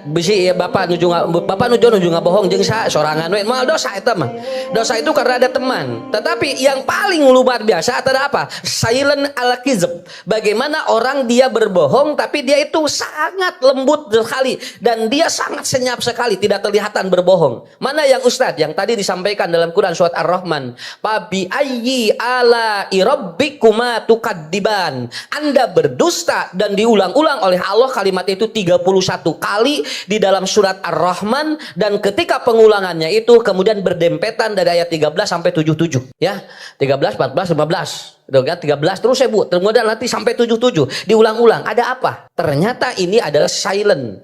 bisi ya bapak nuju bohong jeung sorangan we moal dosa eta mah. Dosa itu karena ada teman. Tetapi yang paling luar biasa adalah apa? Silent al-kizb. Bagaimana orang dia berbohong tapi dia itu sangat lembut sekali dan dia sangat senyap sekali, tidak kelihatan berbohong. Mana yang Ustadz yang tadi disampaikan dalam Quran surat Ar-Rahman, Fabi ayyi ala rabbikuma tukadziban. Anda berdusta, dan diulang-ulang oleh Allah kalimat itu 31 kali di dalam surat Ar-Rahman, dan ketika pengulangannya itu kemudian berdempetan dari ayat 13 sampai 77 ya. 13, 14, 15. Udah kan 13 terus Bu. Kemudian nanti sampai 77 diulang-ulang. Ada apa? Ternyata ini adalah silent.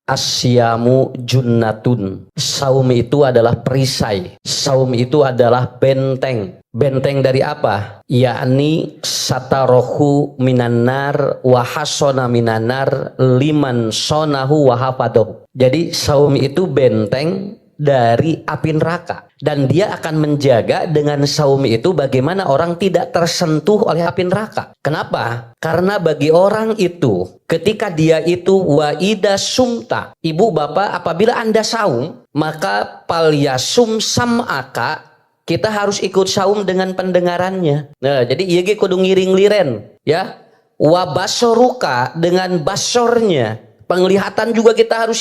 Asyamu junnatun. Saum itu adalah perisai. Saum itu adalah benteng. Benteng dari apa? Yakni satarohu minanar wa hasona minanar liman sonahu wa hafadahu. Jadi saum itu benteng dari api neraka, dan dia akan menjaga dengan saum itu bagaimana orang tidak tersentuh oleh api neraka. Kenapa? Karena bagi orang itu ketika dia itu waida sumta, ibu bapak, apabila Anda saum maka palyasum sam'aka, kita harus ikut saum dengan pendengarannya. Nah, jadi ieu ge kudu ngiring liren ya. Wa basoruka, dengan basornya. Penglihatan juga kita harus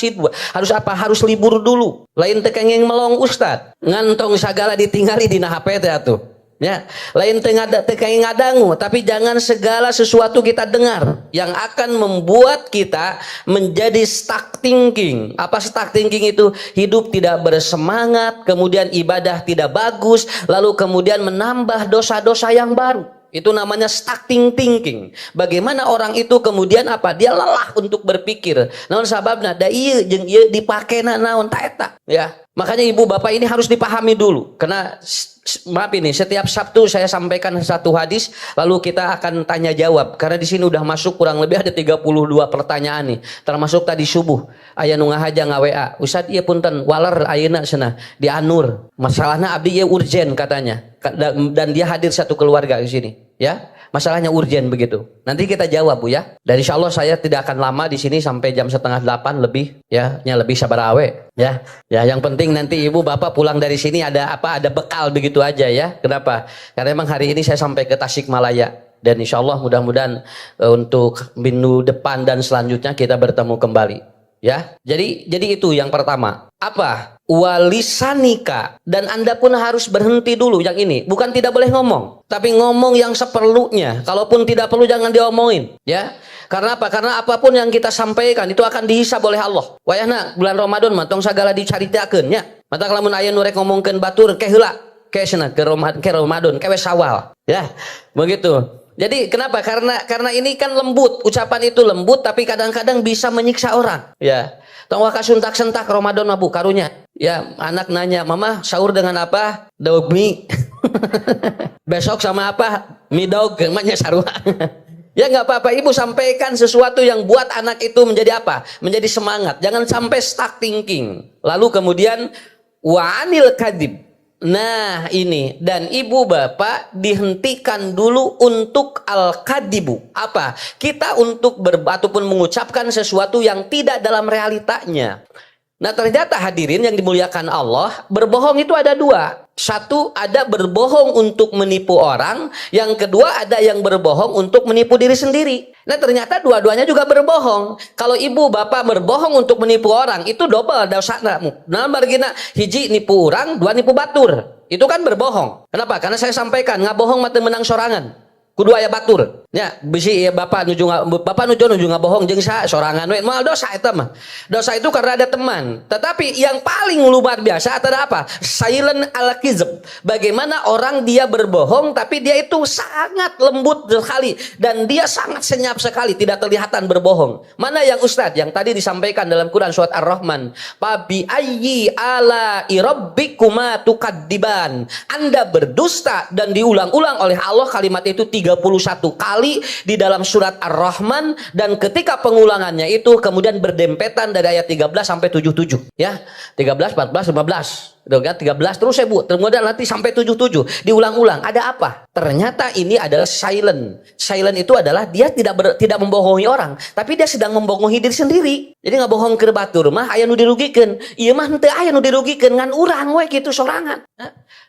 apa? Harus libur dulu. Lain teu kenging melong Ustad. Ngantong sagala ditinggali dina HP teh atuh. Ya, lain teu kenging ngadangu, tapi jangan segala sesuatu kita dengar yang akan membuat kita menjadi stuck thinking. Apa stuck thinking itu? Hidup tidak bersemangat, kemudian ibadah tidak bagus, lalu kemudian menambah dosa-dosa yang baru. Itu namanya stuck thinking. Bagaimana orang itu kemudian apa? Dia lelah untuk berpikir. Naon sababna? Da ieu jeung ieu dipakena naon ta eta, ya. Makanya ibu bapak ini harus dipahami dulu. Karena maaf ini, setiap Sabtu saya sampaikan satu hadis, lalu kita akan tanya jawab. Karena di sini udah masuk kurang lebih ada 32 pertanyaan nih. Termasuk tadi subuh. Aya nu ngahaja nga-WA. Ustad ieu punten waler ayeuna cenah di Anur. Masalahnya abdi ieu urgen katanya. Dan dia hadir satu keluarga di sini, ya. Masalahnya urgen begitu. Nanti kita jawab Bu ya. Dan insya Allah saya tidak akan lama di sini sampai jam 7:30 lebih ya. Lebih sabar awe ya. Ya yang penting nanti ibu bapak pulang dari sini ada apa? Ada bekal begitu aja ya. Kenapa? Karena memang hari ini saya sampai ke Tasikmalaya. Dan insya Allah mudah-mudahan untuk minggu depan dan selanjutnya kita bertemu kembali. Ya, jadi itu yang pertama. Apa? Walisanika, dan Anda pun harus berhenti dulu yang ini. Bukan tidak boleh ngomong, tapi ngomong yang seperlunya. Kalaupun tidak perlu jangan diomongin, ya. Karena apa? Karena apapun yang kita sampaikan itu akan dihisab oleh Allah. Wayahna bulan Ramadan mah tong sagala dicaritakeun nya. Mata lamun aya nu rek ngomongkeun batur ke heula, ke cenah ke Ramadan, ke Syawal, ya. Begitu. Jadi kenapa? Karena ini kan lembut, ucapan itu lembut tapi kadang-kadang bisa menyiksa orang. Ya. Tong waka suntak-sentak Ramadan mah Bu karunya. Ya, anak nanya, "Mama sahur dengan apa?" "Dog mie." "Besok sama apa?" "Mie dog." Namanya sarua. Ya nggak apa-apa, ibu sampaikan sesuatu yang buat anak itu menjadi apa? Menjadi semangat. Jangan sampai stuck thinking. Lalu kemudian wa'anil kadib. Nah ini, dan ibu bapak dihentikan dulu untuk al-kadibu. Apa? Kita untuk ataupun mengucapkan sesuatu yang tidak dalam realitanya. Nah ternyata hadirin yang dimuliakan Allah, berbohong itu ada dua. Satu, ada berbohong untuk menipu orang. Yang kedua, ada yang berbohong untuk menipu diri sendiri. Nah ternyata dua-duanya juga berbohong. Kalau ibu bapak berbohong untuk menipu orang, itu double dosana. Nah margina, hiji nipu orang, dua nipu batur. Itu kan berbohong. Kenapa? Karena saya sampaikan, ngabohong mah teu menang sorangan. Kudu aya batur. Ya, bisi ya bapak nuju ngabohong jeung sorangan we. Moal dosa eta mah. Dosa itu karena ada teman. Tetapi yang paling luar biasa adalah apa? Silent al-kizb. Bagaimana orang dia berbohong tapi dia itu sangat lembut sekali dan dia sangat senyap sekali, tidak kelihatan berbohong. Mana yang Ustadz yang tadi disampaikan dalam Quran surat Ar-Rahman, Fabi ayyi ala rabbikuma tukadziban. Anda berdusta, dan diulang-ulang oleh Allah kalimat itu 31 kali di dalam surat Ar-Rahman, dan ketika pengulangannya itu kemudian berdempetan dari ayat 13 sampai 77 ya. 13, 14, 15. Udah 13 terus Ibu, kemudian nanti sampai 77 diulang-ulang. Ada apa? Ternyata ini adalah silent. Silent itu adalah dia tidak membohongi orang, tapi dia sedang membohongi diri sendiri. Jadi nggak bohong ke batur mah aya nu dirugikeun. Ieu mah henteu aya nu dirugikeun ngan urang we kitu sorangan.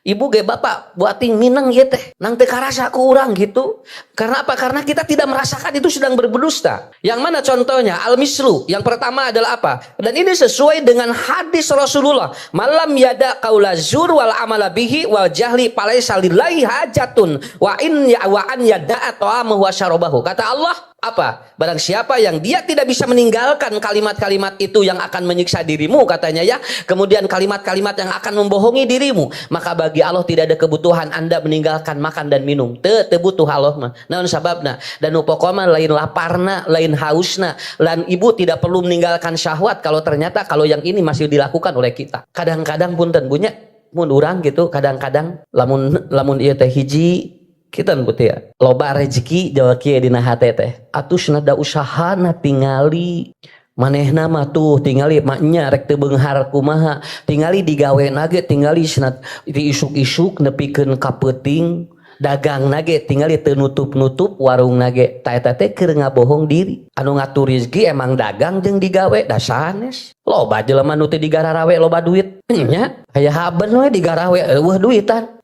Ibu ge bapak buating mineng ieu teh nang teu karasa ku urang gitu. Karena apa? Karena kita tidak merasakan itu sedang berdusta. Yang mana contohnya? Al-mislu. Yang pertama adalah apa? Dan ini sesuai dengan hadis Rasulullah. Malam yada qaula zur wal amala bihi wal jahli falaisa lillahi hajatun wa an yada'a ta'amahu wa syarabahu. Kata Allah, apa? Barang siapa yang dia tidak bisa meninggalkan kalimat-kalimat itu yang akan menyiksa dirimu, katanya ya, kemudian kalimat-kalimat yang akan membohongi dirimu, maka bagi Allah tidak ada kebutuhan Anda meninggalkan makan dan minum. Teu butuh Allah mah. Naon sababna? Dan upokoma lain laparna, lain hausna, dan ibu tidak perlu meninggalkan syahwat kalau ternyata kalau yang ini masih dilakukan oleh kita. Kadang-kadang punten punya mun urang gitu, kadang-kadang lamun ieu teh hiji kita putih ya loba rezeki jawa kieu dina hate teh atusna da usahana tingali manehna mah tuh tingali maknya rek teu beunghar kumaha tingali digawe nage tingali senat di isuk-isuk nepikeun ka peuting dagang nage tingali teu nutup-nutup warung nage ta eta teh keur ngabohong diri anu ngatur rezeki emang dagang jeung digawe da sanes loba jelema nu teu digararawe loba duit nya aya haben we digarawe eueuh duitan.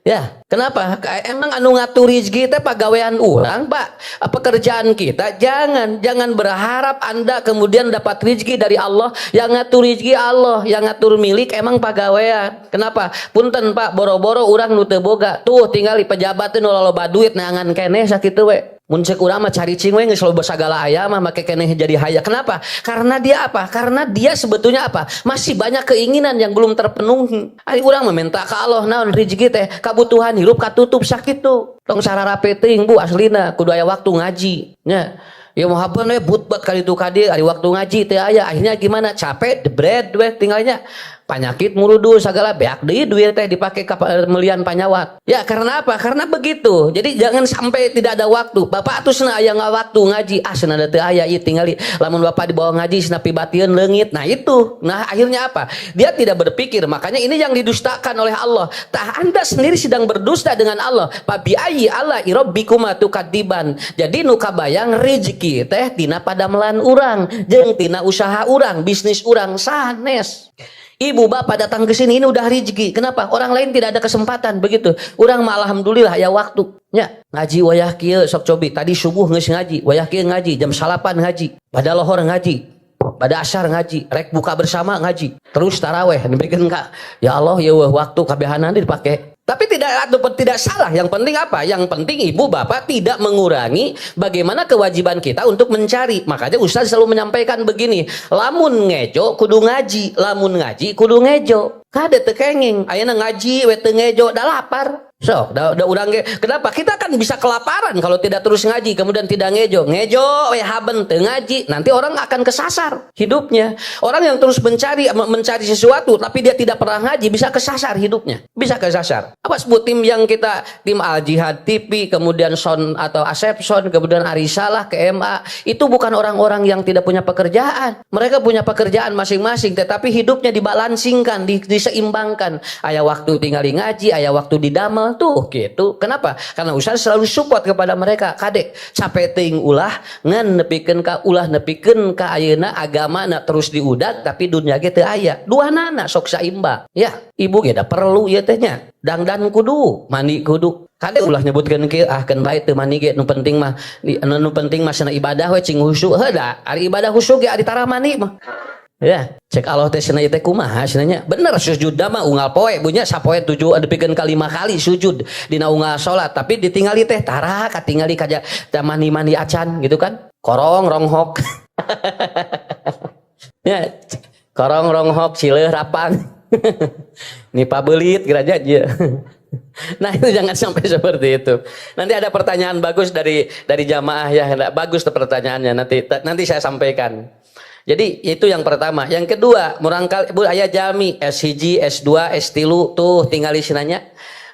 Ya, kenapa? Emang anu ngatur rezeki teh pagawean urang, Pak. Pekerjaan kita jangan berharap Anda kemudian dapat rezeki dari Allah. Yang ngatur rezeki Allah, yang ngatur milik emang pagawean. Kenapa? Punten Pak, boro-boro urang nu teu boga. Tuh tinggali pejabat teh nu loba duit neangan keneh sakitu we. Mun ceuk urang mah cari cing we geus loba sagala aya mah make keneh jadi haya. Kenapa? Karena dia apa? Karena dia sebetulnya apa? Masih banyak keinginan yang belum terpenuhi. Ari urang mah minta ka Allah naon rezeki teh kabutuhan hirup katutup sakitu. Tong sarara teuing Bu aslina kudu aya waktu ngaji nya. Ya mau haban we but-but kali itu kadi ari waktu ngaji teh aya akhirnya gimana? Capek debret we tinggalnya. Penyakit murudu segala beak deui duit teh dipake ka melian panyawat. Ya karena apa? Karena begitu. Jadi jangan sampai tidak ada waktu. Bapak atusna aya waktu ngaji, cenah teu aya ieu tingali lamun bapak dibawa ngaji cenah pibatieun leungit. Nah itu. Nah akhirnya apa? Dia tidak berpikir. Makanya ini yang didustakan oleh Allah. Tah Anda sendiri sedang berdusta dengan Allah. Fa bi ayyi ala rabbikuma tukadziban. Jadi nu kabayang rezeki teh tina padamelan urang jeung tina usaha urang, bisnis urang sanes. Ibu bapak datang ke sini ini udah rezeki. Kenapa? Orang lain tidak ada kesempatan begitu. Urang mah alhamdulillah ya waktu. Nya ngaji wayah kieu sok cobi. Tadi subuh geus ngaji, wayah kieu ngaji, jam 8 ngaji, pada lohor ngaji, pada asar ngaji, rek buka bersama ngaji. Terus taraweh diberikan ka. Ya Allah ya waktu kabehanan dipakai. Tapi tidak salah. Yang penting apa? Yang penting ibu bapak tidak mengurangi bagaimana kewajiban kita untuk mencari. Makanya Ustaz selalu menyampaikan begini, lamun ngejo kudu ngaji, lamun ngaji kudu ngejo. Kade teu kenging, ayeuna ngaji we teu ngejo da lapar. So, da urang ge. Kenapa? Kita kan bisa kelaparan kalau tidak terus ngaji, kemudian tidak ngejo. Ngejo we haben teu ngaji, nanti orang akan kesasar hidupnya. Orang yang terus mencari sesuatu tapi dia tidak pernah ngaji bisa kesasar hidupnya. Bisa kesasar. Apa sebut tim yang kita tim Al Jihad TV, kemudian Son atau Asep Son, kemudian Arisalah, KMA, itu bukan orang-orang yang tidak punya pekerjaan. Mereka punya pekerjaan masing-masing, tetapi hidupnya dibalansingkan, diseimbangkan. Aya waktu tinggal ngaji, aya waktu di damel tuh gitu. Kenapa? Karena Ustaz selalu support kepada mereka. Kadek capek teuing ulah ngan nepikeun ka ulah nepikeun ka ayeuna agama na terus diudag tapi dunia ge teu aya. Duanana sok saimbang. Ya, ibu ge da perlu ieu teh nya. Dangdan kudu, mandi kudu. Kade ulah nyebutkeun kieu keun bae teu mani ge nu penting mah cenah ibadah we cing husyuk heuh ari ibadah husyuk ge ari tara mani mah. Ya, cek Allah teh cenah teh kumaha cenah nya. Bener sujud mah unggal poe bunya sapoe 7 dipikeun ka 5 kali sujud dina unggal salat tapi ditingali teh tara katingali kaja mani acan gitu kan. Korong ronghok. Ya, korong ronghok sileuh rapang. Nipa beulit geraja aja. Nah itu jangan sampai seperti itu. Nanti ada pertanyaan bagus dari jamaah ya, bagus tuh pertanyaannya nanti saya sampaikan. Jadi itu yang pertama. Yang kedua, murangkal Bu aya jami S1, S2, S3 tuh tinggal isinanya.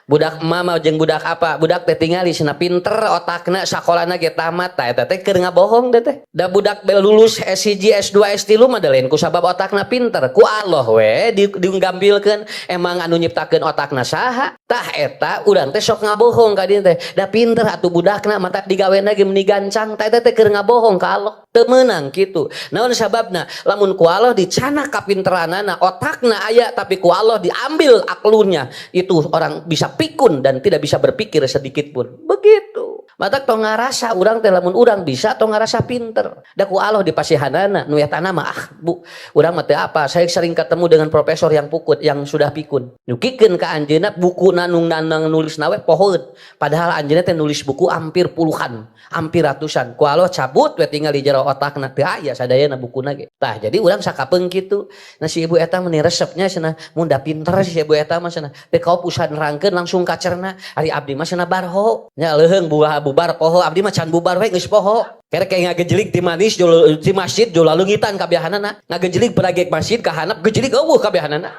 budak mama jeung budak apa budak teh tingali cenah pinter otakna sakolana ge tamat tah eta teh keur ngabohong teh da budak lulus S1 S2 S3 mah da lain ku sabab otakna pinter ku Allah we digambilkeun emang anu nyiptakeun otakna saha tah eta urang teh sok ngabohong ka dieu teh da pinter atuh budakna matak digawena ge meuni gancang tah eta teh keur ngabohong ka Allah teu meunang kitu naon sababna lamun ku Allah dicana kapinteranana otakna aya tapi ku Allah diambil aklunnya itu orang bisa pikun dan tidak bisa berpikir sedikit pun begitu matak tong ngarasa urang teh lamun urang bisa tong ngarasa pinter da ku Allah dipasihanana nu etana mah bu urang mah teu apa saya sering ketemu dengan profesor yang pukut yang sudah pikun nyukikeun ka anjeunna buku nanung nulis nawe pohoeun padahal anjeunna teh nulis buku hampir puluhan hampir ratusan ku Allah cabut we tinggal di jero otakna teu aya sadayana bukuna ge tah jadi urang sakapeung kitu nah si ibu eta meni resepnya cenah mun da pinter si ibu eta mah cenah teh kau pusat nerangkeun langsung kacerna ari abdi mah cenah barho nya leuheung bubar poho abdi mah can bubar we geus poho kerek kayak ngagejelik di manis di masjid jo lalu ngitan kabiahanana ngagejelik peragek masjid ka hanap gejelik eueuh kabiahanana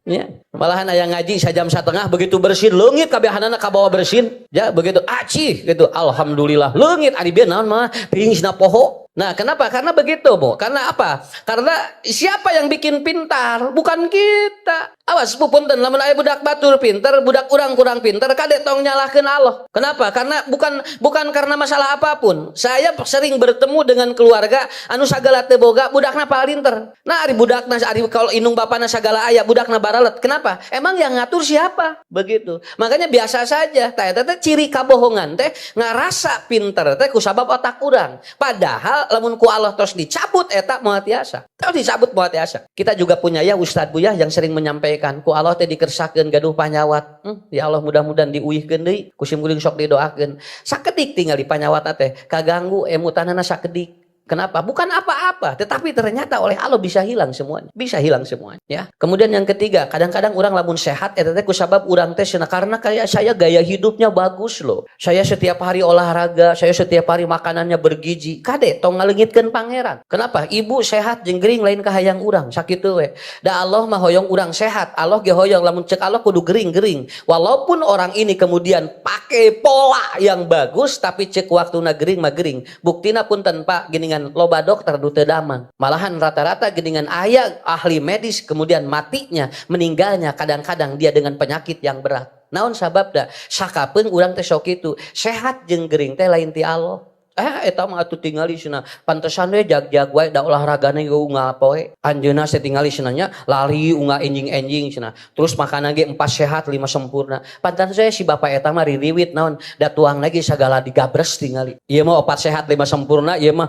ya malahan aya ngaji sajam satengah begitu bersin leungit kabiahanana ka bawah bersin ya begitu acih gitu alhamdulillah leungit ari bieu naon mah pingsna poho. Nah kenapa? Karena begitu Bu. Karena apa? Karena siapa yang bikin pintar? Bukan kita. Awas pupunten lamun aya budak batur pintar, budak urang kurang pintar, kade tong nyalahkeun Allah. Kenapa? Karena bukan karena masalah apapun. Saya sering bertemu dengan keluarga anu sagala teu boga, budakna palinter. Nah ari budakna ari kalau indung bapana sagala aya, budakna baralet. Kenapa? Emang yang ngatur siapa? Begitu. Makanya biasa saja. Tah eta teh ciri kabohongan teh ngarasa pintar teh kusabab otak urang. Padahal lamun ku Allah tos dicabut eta moal tiasa. Tos dicabut moal tiasa. Kita juga punya ya Ustadz Buyah yang sering menyampaikan ku Allah teh dikersakeun gaduh panyawat. Ya Allah mudah-mudahan diuihkeun deui ku simkuring sok didoakeun. Sakedik tinggal di panyawatna teh kaganggu emutanana sakedik. Kenapa? Bukan apa-apa, tetapi ternyata oleh Allah bisa hilang semuanya. Bisa hilang semuanya, ya. Kemudian yang ketiga, kadang-kadang orang lamun sehat eta teh kusabab urang teh karena kayak saya gaya hidupnya bagus loh. Saya setiap hari olahraga, saya setiap hari makanannya bergizi. Kade tong ngaleungitkeun pangeran. Kenapa? Ibu sehat jeung gering lain kahayang urang, sakitu we. Da Allah mah hoyong urang sehat, Allah ge hoyong lamun cek Allah kudu gering-gering. Walaupun orang ini kemudian pakai pola yang bagus tapi cek waktuna gering mah gering. Buktina punten Pak gini loba dokter du teu damang. Malahan rata-rata geningan aya ahli medis kemudian matinya, meninggalnya kadang-kadang dia dengan penyakit yang berat. Naon sababna? Sakapeung urang teh sok kitu. Sehat jeung gering teh lain ti Allah. Eta mah atuh tingali cenah pantesan we jag-jag wae da olahragana ge unggal poe. Anjeunna teh tingali cenah nya lari unggal enjing-enjing cenah. Terus makanan ge 4 sehat 5 sempurna. Pantan saya si bapak eta mah ririwit naon da tuang lagi sagala digabres tingali. Ieu mah 4 sehat 5 sempurna, ieu mah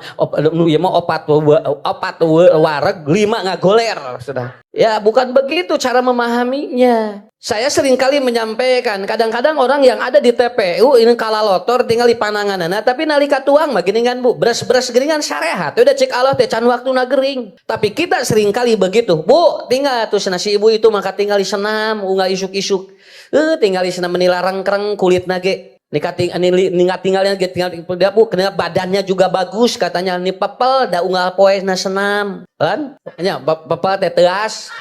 opat wareg 5 ngagoler cenah. Ya bukan begitu cara memahaminya. Saya sering kali menyampaikan, kadang-kadang orang yang ada di TPU ini kalalotor tinggal di pananganana, tapi nalika tuang mah geuningan Bu, beres-beres geuningan sarehat. Udah cek Allah teh can waktuna gering. Tapi kita sering kali begitu. Bu, tinggal tuh cenah si ibu itu maka tinggal di senam, unggal isuk-isuk. Tinggal di senam menilarang-kereng kulitna ge. Tinggalnya Bu, kena badannya juga bagus katanya ni pepel da unggal poe na senam. Kan? Nya pepel teh teas.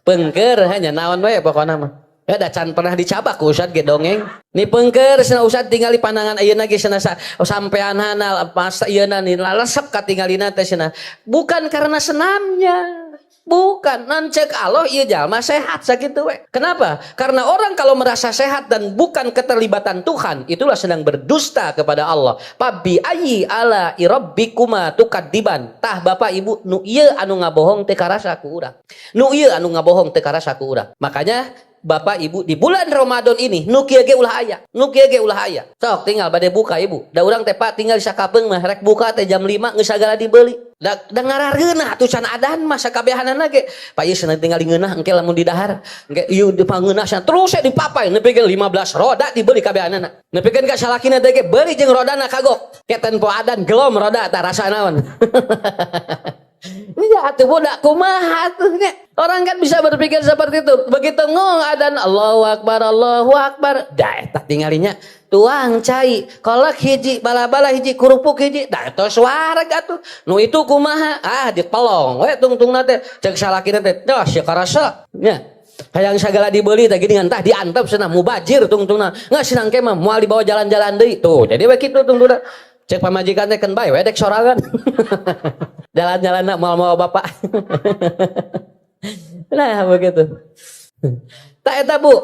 Pengker hanya naon wae pokona mah. Ya da can pernah dicabak ku Ustad ge dongeng. Ni pengker cenah Ustad tingali pandangan ayeuna ge cenah sampeanana pas ieuna ni lalesep katinggalina teh cenah. Bukan karena senamnya. Bukan, nancek Allah ieu jalma sehat sakitu we. Kenapa? Karena orang kalau merasa sehat dan bukan keterlibatan Tuhan, itulah sedang berdusta kepada Allah. Pabi ayyi ala rabbikuma tukadziban. Tah Bapak Ibu nu ieu anu ngabohong teu karasa ku urang. Nu ieu anu ngabohong teu karasa ku urang. Makanya Bapak Ibu di bulan Ramadan ini nu kieu ge ulah aya. Nu kieu ge ulah aya. Sok tinggal bade buka Ibu. Da urang teh Pak tinggal di sakapeung mah rek buka teh jam 5 geus sagala dibeli. Da ngarargeunah atuh can adan mah sakabehanana ge. Pak ieu cenah tinggal ngeunah engke lamun di dahar. Engke ieu dipangeunah cenah terus dipapai nepikeun 15 roda dibeli kabehanana. Nepikeun ka salakina teh ge beuli jeung rodana kagok. Keten po adan gelom roda tah rasa naon. Ya atuh budak kumaha atuh nya. Orang kan bisa berpikir seperti itu. Begitu ngong adan Allahu Akbar. Da eta tingalinya tuang cai kolak hiji bala-bala hiji kerupuk hiji da tos wareg atuh. Nu itu kumaha? Dipelong we tungtungna teh ceuk salakina teh. Dah sia karasa nya. Hayang segala dibeli teh gini ngantah diantep cenah mubajir tungtungna. Nggak senang ke mah moal dibawa jalan-jalan deui. Tuh, jadi we kitu tungtungna. Cek pamajikan teh keun bae we dek sorangan. Jalan-jalan moal-moal bapak. Nah, begitu. Tak eta Bu.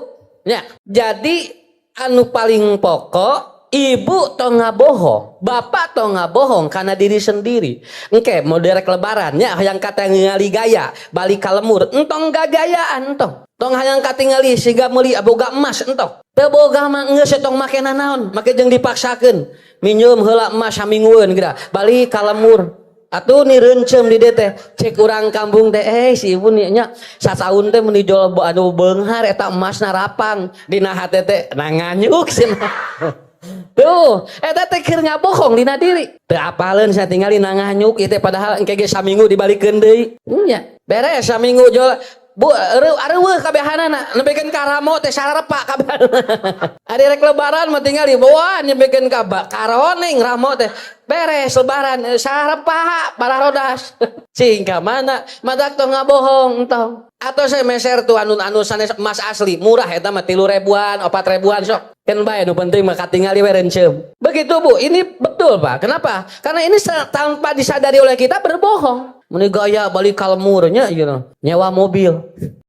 Ya, jadi anu paling pokok ibu tong ngabohong, bapak tong ngabohong karena diri sendiri. Engke mau derek lebarannya hayang kata ngali gaya, balik ka lemur, entong gagayaan entong. Tong hayang katingali siga meuli boga emas entong. Teu boga mah geus tong make nanaon, make jeung dipaksakeun. Minjem heula emas saminggueun geudah, balik ka lemur. Atuh ni reuncem di dieu teh cek urang kampung teh si ibu nya sataun teh mun dijual anu beunghar eta emasna rapang dina hate teh nanganyuk cenah. Tuh eta teh keur ngabohong dina diri teu apaleun saya tingali nanganyuk ieu teh padahal engke ge saminggu dibalikeun deui nya beres saminggu jual Bu areueuh kabehanana nepikeun karamo teh sarepa kabehanana. Ari rek lebaran mah tingali bawa nyepikeun ka karoneng ramo teh beres lebaran sarepa para rodas. Cing ka mana madak tong ngabohong entong. Atau saya meser tuh anu sanes emas asli murah eta mah 3.000-an 4.000-an sok. Kan bae nu penting mah katingali we reuncem. Begitu Bu, ini betul Pak. Kenapa? Karena ini tanpa disadari oleh kita berbohong. Meni gaya balik kalmurnya gitu. Nyewa mobil.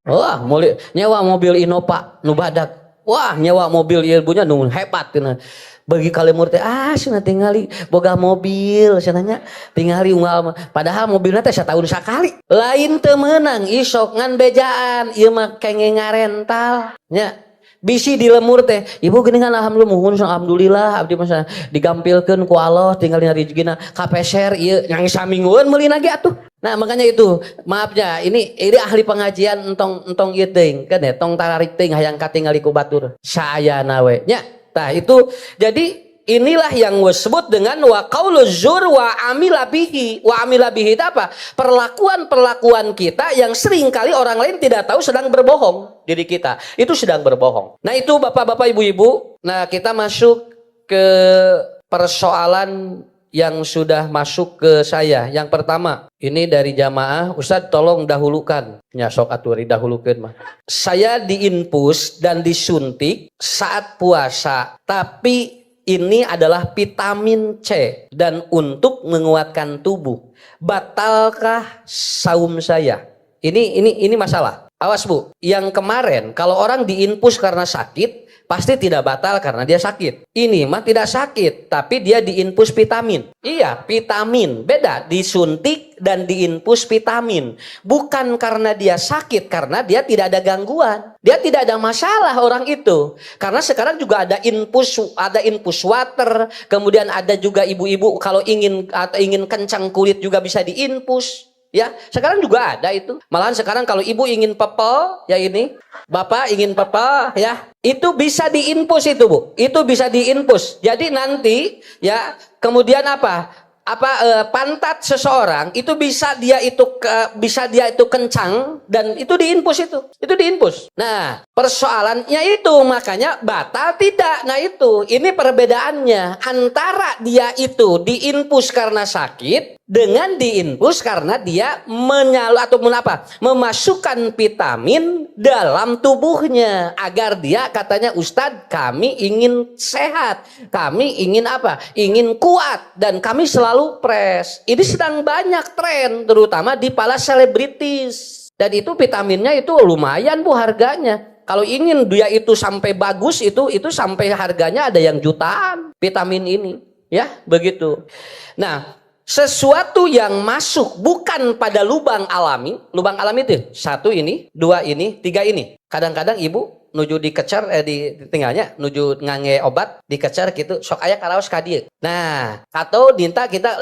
Wah, nyewa mobil Innova nu badak. Wah, nyewa mobil ieu punya nu hebat cenah. Bagi kalemur teh cenah tingali boga mobil cenahnya tingali unggal padahal mobilna teh sataun sakali. Lain teu meunang isok ngan bejaan ieu mah kenge ngarental nya. Bisi di lemur teh ibu geuningan alhamdulillah abdi mah digampilkeun ku Allah tinggal dina rezekina kapeser ieu yang saminggueun meulina ge atuh. Nah makanya itu maaf ya ini ahli pengajian entong ieu teuing kan ya tong tararik teuing hayang katingali ku batur saayana we nya. Tah itu jadi inilah yang disebut dengan wa qauluz zur wa amila bihi. Wa amila bihi itu apa? Perlakuan kita yang sering kali orang lain tidak tahu sedang berbohong diri kita. Itu sedang berbohong. Nah itu bapak-bapak ibu-ibu. Nah kita masuk ke persoalan yang sudah masuk ke saya. Yang pertama, ini dari jamaah, Ustadz tolong dahulukan. Ya sok atuh didahulukeun mah. Saya diinfus dan disuntik saat puasa, tapi ini adalah vitamin C dan untuk menguatkan tubuh. Batalkah saum saya? Ini masalah. Awas Bu, yang kemarin kalau orang diinfus karena sakit pasti tidak batal karena dia sakit. Ini mah tidak sakit, tapi dia diinfus vitamin. Iya, vitamin. Beda, disuntik dan diinfus vitamin. Bukan karena dia sakit, karena dia tidak ada gangguan. Dia tidak ada masalah orang itu. Karena sekarang juga ada infus water, kemudian ada juga ibu-ibu kalau ingin kencang kulit juga bisa diinfus. Ya, sekarang juga ada itu. Malahan sekarang kalau ibu ingin pepel, ya ini, bapak ingin pepel, ya, itu bisa diinfus itu Bu. Itu bisa diinfus. Jadi nanti, ya, kemudian apa? Pantat seseorang itu bisa dia itu kencang dan itu diinfus itu diinfus. Nah persoalannya itu makanya batal tidak. Nah itu ini perbedaannya antara dia itu diinfus karena sakit dengan diinfus karena dia memasukkan vitamin dalam tubuhnya agar dia katanya Ustadz kami ingin sehat, kami ingin apa? Ingin kuat dan kami selalu pres. Ini sedang banyak tren terutama di para selebritis. Dan itu vitaminnya itu lumayan Bu harganya. Kalau ingin dia itu sampai bagus itu sampai harganya ada yang jutaan vitamin ini, ya, begitu. Nah, sesuatu yang masuk bukan pada lubang alami itu 1 ini, 2 ini, 3 ini. Kadang-kadang ibu nuju dikecer ditinggalnya nuju ngange obat dikecer gitu sok aya karaos ka dieu. Nah, atau dinta kita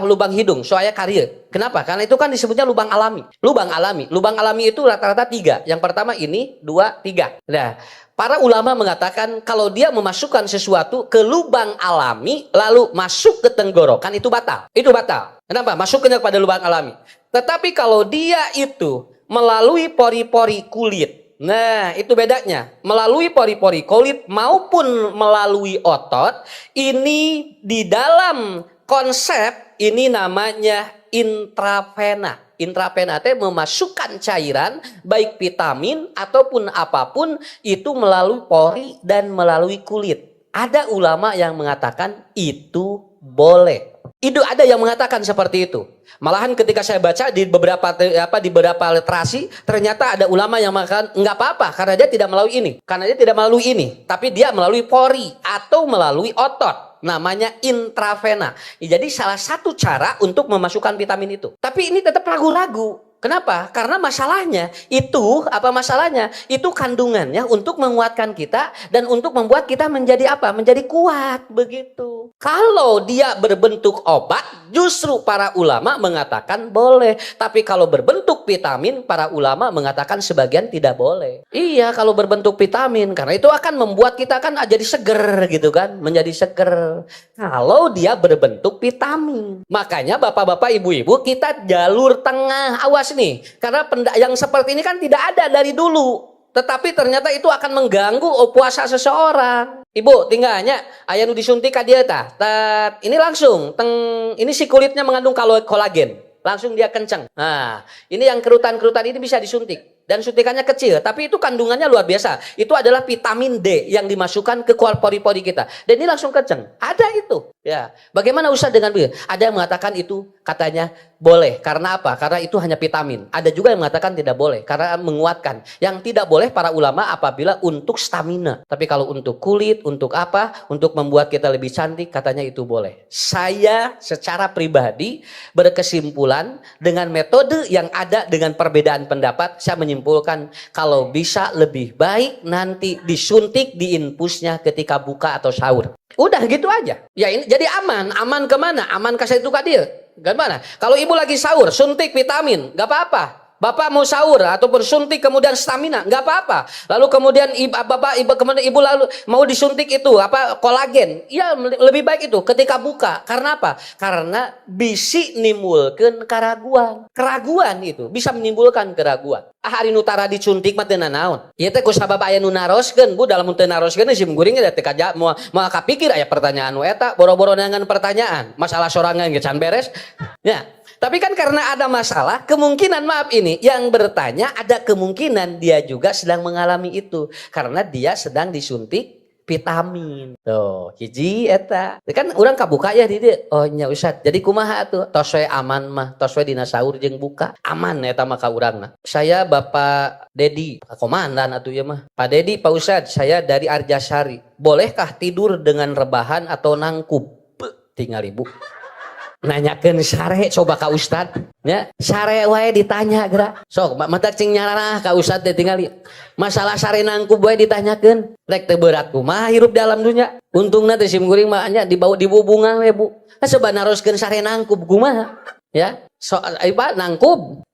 lubang hidung sok aya ka dieu. Kenapa? Karena itu kan disebutnya lubang alami. Lubang alami itu rata-rata 3. Yang pertama ini, 2, 3. Nah, para ulama mengatakan kalau dia memasukkan sesuatu ke lubang alami lalu masuk ke tenggorokan itu batal. Itu batal. Kenapa? Masuknya pada lubang alami. Tetapi kalau dia itu melalui pori-pori kulit. Nah, itu bedanya. Melalui pori-pori kulit maupun melalui otot, ini di dalam konsep ini namanya intravena. Intravena teh memasukkan cairan baik vitamin ataupun apapun itu melalui pori dan melalui kulit. Ada ulama yang mengatakan itu boleh. Itu ada yang mengatakan seperti itu. Malahan ketika saya baca di beberapa literasi, ternyata ada ulama yang mengatakan nggak apa-apa karena dia tidak melalui ini, tapi dia melalui pori atau melalui otot. Namanya intravena. Jadi salah satu cara untuk memasukkan vitamin itu. Tapi ini tetap ragu-ragu. Kenapa? Karena masalahnya itu kandungannya untuk menguatkan kita dan untuk membuat kita menjadi apa? Menjadi kuat begitu. Kalau dia berbentuk obat, justru para ulama mengatakan boleh. Tapi kalau berbentuk vitamin, para ulama mengatakan sebagian tidak boleh. Iya, kalau berbentuk vitamin, karena itu akan membuat kita kan jadi seger gitu kan, menjadi seger. Kalau dia berbentuk vitamin, makanya bapak-bapak, ibu-ibu, kita jalur tengah, awas nih, karena yang seperti ini kan tidak ada dari dulu, tetapi ternyata itu akan mengganggu puasa seseorang. Ibu tinggalnya ayah nu disuntik ka dia tah. Ini langsung ini si kulitnya mengandung kolagen. Langsung dia kencang. Nah, ini yang kerutan-kerutan ini bisa disuntik. Dan suntikannya kecil, tapi itu kandungannya luar biasa. Itu adalah vitamin D yang dimasukkan ke pori-pori kita. Dan ini langsung kencang. Ada itu. Ya, bagaimana Ustaz dengan begitu? Ada yang mengatakan itu katanya boleh. Karena apa? Karena itu hanya vitamin. Ada juga yang mengatakan tidak boleh karena menguatkan. Yang tidak boleh para ulama apabila untuk stamina. Tapi kalau untuk kulit, untuk apa? Untuk membuat kita lebih cantik, katanya itu boleh. Saya secara pribadi berkesimpulan dengan metode yang ada dengan perbedaan pendapat, saya menyimpulkan kalau bisa lebih baik nanti disuntik di infusnya ketika buka atau sahur. Udah gitu aja. Ya ini jadi aman. Aman kemana? Aman kasih itu kadir. Gimana? Kalau ibu lagi sahur, suntik vitamin, gak apa-apa. Bapak mau sahur ataupun suntik kemudian stamina, nggak apa-apa. Lalu kemudian ibu lalu mau disuntik itu kolagen, ya lebih baik itu ketika buka. Karena apa? Karena bisi nimbulkeun keraguan itu bisa menimbulkan keraguan. Hari nutara disuntik mah teu nanaon. Ieu teh ku sabab aya nu naroskeun, Bu, dalam teu naroskeun sim guring teh kaja moal kapikir aya pertanyaan nu eta, boro-boro nangan pertanyaan. Masalah sorangan ge can beres. Ya. Tapi kan karena ada masalah, kemungkinan maaf ini yang bertanya ada kemungkinan dia juga sedang mengalami itu karena dia sedang disuntik vitamin. Tuh, hiji eta. Kan urang kabuka ya di dieu. Oh nya Ustaz. Jadi kumaha tuh? Tos we aman mah, tos we dina sahur jeung buka. Aman eta mah ka urangna. Saya Bapak Dedi, komandan atuh ya mah. Pak Dedi, Pak Ustaz, saya dari Arjasari. Bolehkah tidur dengan rebahan atau nangkup? Tinggal ibu. Nanyakeun sare coba ka Ustad nya sare wae ditanya geura sok mata cing nyararah ka Ustad teh tingali masalah sare nangkup wae ditanyakeun rek teu berat kumaha hirup dalam dunya untungna teh sim kuring mah nya dibawa dibubungan we Bu coba naroskeun sare nangkup kumaha ya nangkup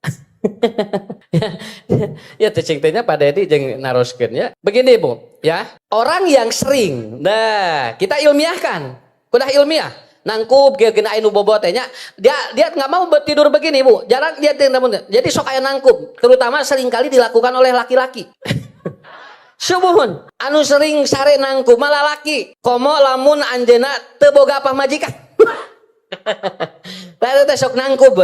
ya teh cing teh nya Pak Dedi jeung naroskeun ya begini Bu ya orang yang sering kita ilmiahkan kudah ilmiah nangkup kena anu bobotnya dia nggak mau tidur begini Bu jarang dia jadi sok aya nangkup terutama seringkali dilakukan oleh laki-laki subuhun anu sering sare nangkup malah laki komo lamun anjeuna teu boga pamajikan teh sok nangkup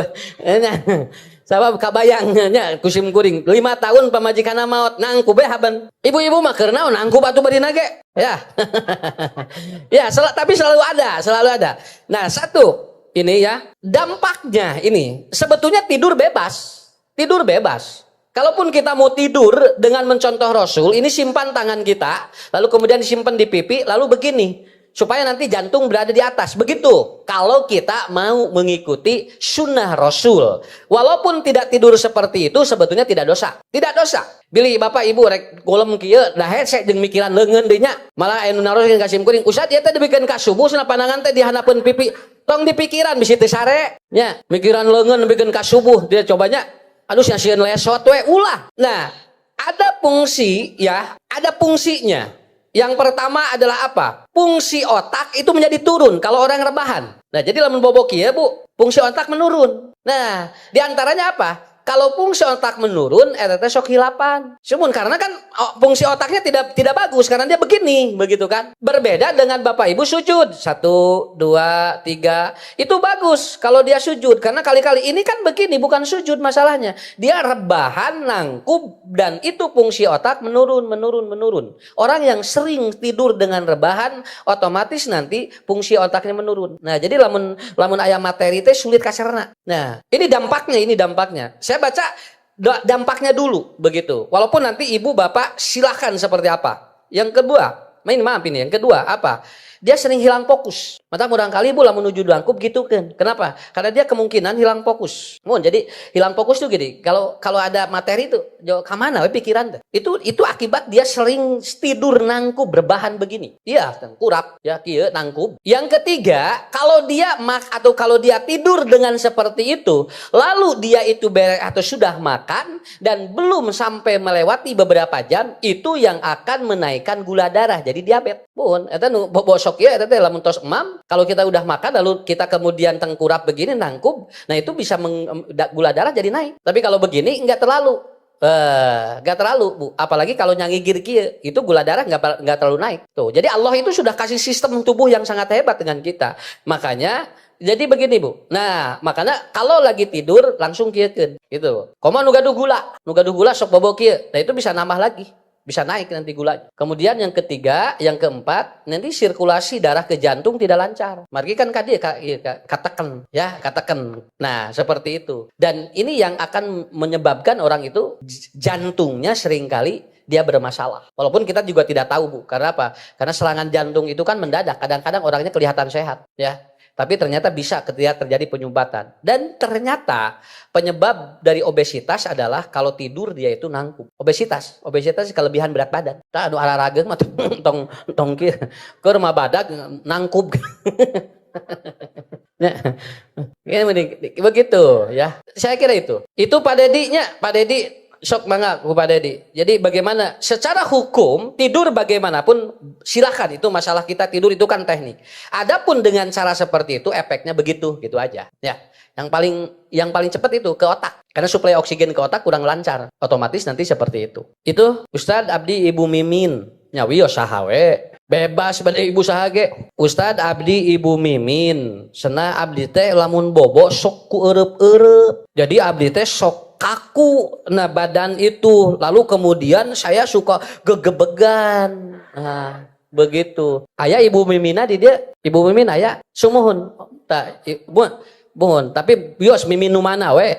sabab kabayangnya kusim kuring 5 tahun pamajikanna maot nangkup haban ibu-ibu mah keur naon nangkup atuh bari nage ya ya tapi selalu ada nah satu ini ya dampaknya ini sebetulnya tidur bebas kalaupun kita mau tidur dengan mencontoh Rasul ini simpan tangan kita lalu kemudian disimpan di pipi lalu begini supaya nanti jantung berada di atas. Begitu kalau kita mau mengikuti sunnah Rasul. Walaupun tidak tidur seperti itu sebetulnya tidak dosa. Bilih Bapak Ibu rek golem kieu da hese jeung mikiran leungeun deui nya. Malah anu naroskeun ka sim kuring. Ustaz ieu teh dibikeun ka subuh cenah pandangan teh dihanapeun pipi. Tong dipikiran bisi teu sare nya. Mikiran leungeun dibikeun ka subuh dia cobanya aduh sia sieun lesot we ulah. Nah, ada fungsi ya, ada fungsinya. Yang pertama adalah apa? Fungsi otak itu menjadi turun kalau orang rebahan. Nah, jadi lamun bobok ya Bu, fungsi otak menurun. Nah, diantaranya apa? kalau fungsi otak menurun, eta teh sok hilapan. Cuman karena kan fungsi otaknya tidak bagus karena dia begini, begitu kan? Berbeda dengan Bapak Ibu sujud 1, 2, 3 itu bagus kalau dia sujud karena kali-kali ini kan begini bukan sujud masalahnya. Dia rebahan, nangkub dan itu fungsi otak menurun. Orang yang sering tidur dengan rebahan otomatis nanti fungsi otaknya menurun. Nah, jadi lamun aya materi teh sulit kacerna. Nah, ini dampaknya. Saya baca dampaknya dulu begitu. Walaupun nanti ibu bapak silahkan seperti apa. Yang kedua, yang kedua apa? Dia sering hilang fokus. Maka mudahkali ibu lah menuju dangkub gitu kan. Kenapa? Karena dia kemungkinan hilang fokus. Jadi hilang fokus tuh gini. Kalau ada materi itu, kemana pikiran tuh? Itu akibat dia sering tidur nangkub berbahan begini. Iya, kurap ya kieu nangkub. Yang ketiga, kalau dia tidur dengan seperti itu, lalu dia itu atau sudah makan dan belum sampai melewati beberapa jam, itu yang akan menaikkan gula darah. Jadi diabetes. Eta nu bosok ya eta teh lamun tos emam. Kalau kita udah makan lalu kita kemudian tengkurap begini nangkub, nah itu bisa gula darah jadi naik. Tapi kalau begini enggak terlalu Bu. Apalagi kalau nyangigir kieu, itu gula darah enggak terlalu naik. Tuh. Jadi Allah itu sudah kasih sistem tubuh yang sangat hebat dengan kita. Makanya jadi begini Bu. Nah, makanya kalau lagi tidur langsung kieukeun gitu. Komo nu gaduh gula sok bobo kieu. Nah itu bisa nambah lagi. Bisa naik nanti gula. Kemudian yang ketiga, yang keempat, nanti sirkulasi darah ke jantung tidak lancar. Margi kan katakan. Nah, seperti itu. Dan ini yang akan menyebabkan orang itu jantungnya seringkali dia bermasalah. Walaupun kita juga tidak tahu Bu. Karena apa? Karena serangan jantung itu kan mendadak. Kadang-kadang orangnya kelihatan sehat, ya. Tapi ternyata bisa ketika terjadi penyumbatan. Dan ternyata penyebab dari obesitas adalah kalau tidur dia itu nangkub. Obesitas kelebihan berat badan. Tah anu ararageung mah tong kieu. Keur mah badak nangkub. Begitu ya. Saya kira itu. Itu Pak Dedi sok mangga ku Pak Dedi. Jadi bagaimana secara hukum tidur bagaimanapun silahkan, itu masalah kita tidur itu kan teknik. Adapun dengan cara seperti itu efeknya begitu gitu aja. Ya, yang paling cepat itu ke otak. Karena suplai oksigen ke otak kurang lancar, otomatis nanti seperti itu. Itu Ustadz Abdi Ibu Mimin nyawi saha we. Bebas pada ibu sahage. Ustadz Abdi Ibu Mimin senah abdi teh lamun bobo sok ku eureup-eureup. Jadi abdi teh sok kaku badan itu, lalu kemudian saya suka gegebegan. Nah, begitu. Aya Ibu Mimina di dia, Ibu Mimin aya sumuhun. Tah, buhun, tapi bios mimin nu mana we?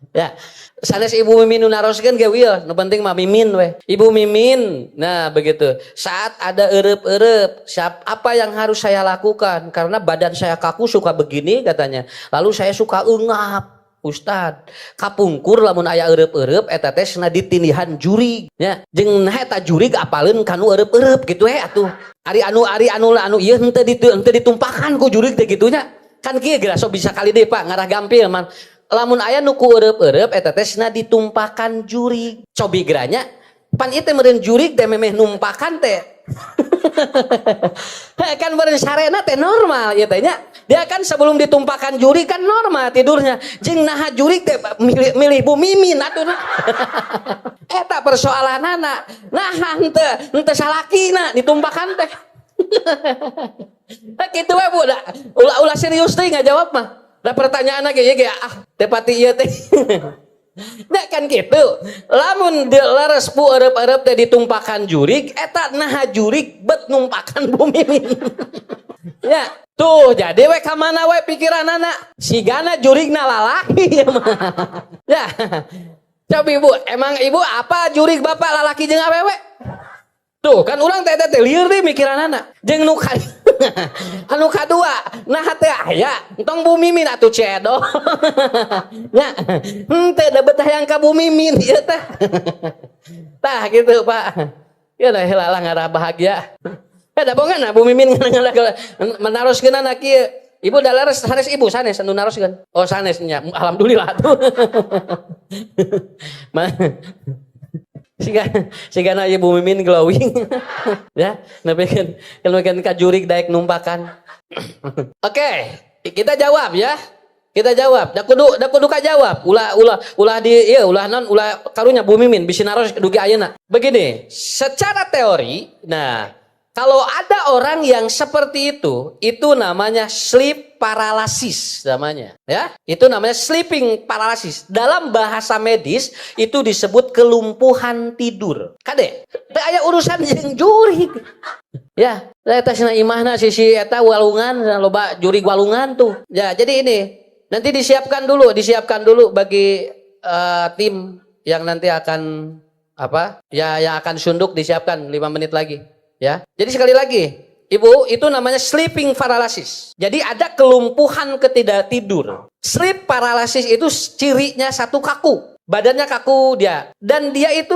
Ya. Sanes Ibu Mimin nu naroskeun ge wios, nu penting mah mimin we. Ibu Mimin. Nah, begitu. Saat ada eueup-eueup, apa yang harus saya lakukan? Karena badan saya kaku suka begini katanya. Lalu saya suka eungap. Ustad, kapungkur lamun aya eueup-eueup eta teh cenah ditindihan jurig nya. Jeung nah eta jurig apaleun kanu eueup-eueup gitu atuh. Ari anu ieu henteu ditumpahkan ku jurig teh kitu nya. Kan kieu geura sok bisa kali deui Pak ngarah gampil man. Lamun aya nu ku eueup-eueup eta teh cenah ditumpahkan jurig. Cobi geranya pan ieu teh meureun jurig teh memeh numpahkan teh. Kan beureun sarena teh normal ieu teh nya. Dia kan sebelum ditumpahkan jurig kan normal tidurnya. Jeung naha jurig teh milih Bu Mimin atuh. Eta persoalanana. Naha henteu salakina ditumpahkan teh. Kitu we Bu. Ulah serius teh ngajawab mah. Da pertanyaanna ge teh pati ieu teh. Nah kan gitu. Lamun leres pu eueup-eueup teh ditumpahkan jurig, eta naha jurig bet numpahkan Bu Mimin. Ya, tuh jadi we ka mana we pikiranana? Sigana jurigna lalaki ya mah. Ya. Coba Ibu, emang Ibu apa jurig Bapak lalaki jeung awewe? Tuh kan urang teh lieur deui mikiranana. Jeung nu anu kadua, nah teh aya entong Bu Mimin atuh cedo. Nya, henteu da betah yang ka Bu Mimin ieu teh. Tah gitu Pak. Ya da heula ngarah bahagia. Da bongan Bu Mimin menaroskeun anak kieu. Ibu da leres sanes Ibu sanes anu naroskeun. Oh sanes nya. Alhamdulillah tuh. Sigana Ibu Mimin glowing. Ya, nepikeun ka jurig daek numpakan. Oke, kita jawab ya. Kita jawab, da kudu ka jawab. Ulah di ieu ulah non ulah karunya Bu Mimin bisi naros dugi ayeuna. Begini, secara teori, nah kalau ada orang yang seperti itu namanya sleep paralysis namanya, ya. Itu namanya sleeping paralysis. Dalam bahasa medis itu disebut kelumpuhan tidur. Kade, teu aya urusan jeung juri. Ya, eta cenah imahna si eta walungan, loba juri walungan tuh. Ya, jadi ini nanti disiapkan dulu bagi tim yang nanti akan apa? Ya, yang akan sunduk disiapkan 5 menit lagi. Ya, jadi sekali lagi, Ibu, itu namanya sleeping paralysis. Jadi ada kelumpuhan ketidak-tidur. Sleep paralysis itu cirinya satu kaku, badannya kaku dia, dan dia itu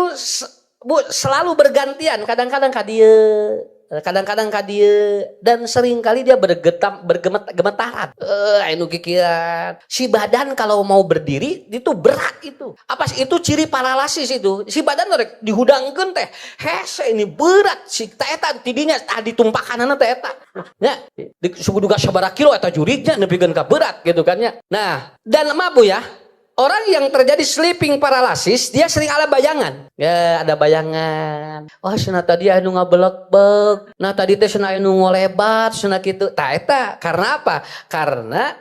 Bu selalu bergantian, kadang-kadang kadang-kadang dan sering kali dia bergemetaran. Anu kikiran. Si badan kalau mau berdiri itu berat itu. Apa itu ciri paralisis itu? Si badan rek dihudangkeun teh. Hese ini berat si eta tidinya ditumpahkanana teh eta. Nya, suku duga sabaraha kilo eta jurignya nepikeun ka berat gitu kan nya. Nah, dan maaf ya. Orang yang terjadi sleeping paralysis, dia sering ada bayangan. Ya, ada bayangan. Oh, cenah tadi anu ngabelek-bek. Nah, tadi teh cenah anu ngolebat, cenah kitu. Tah eta karena apa? Karena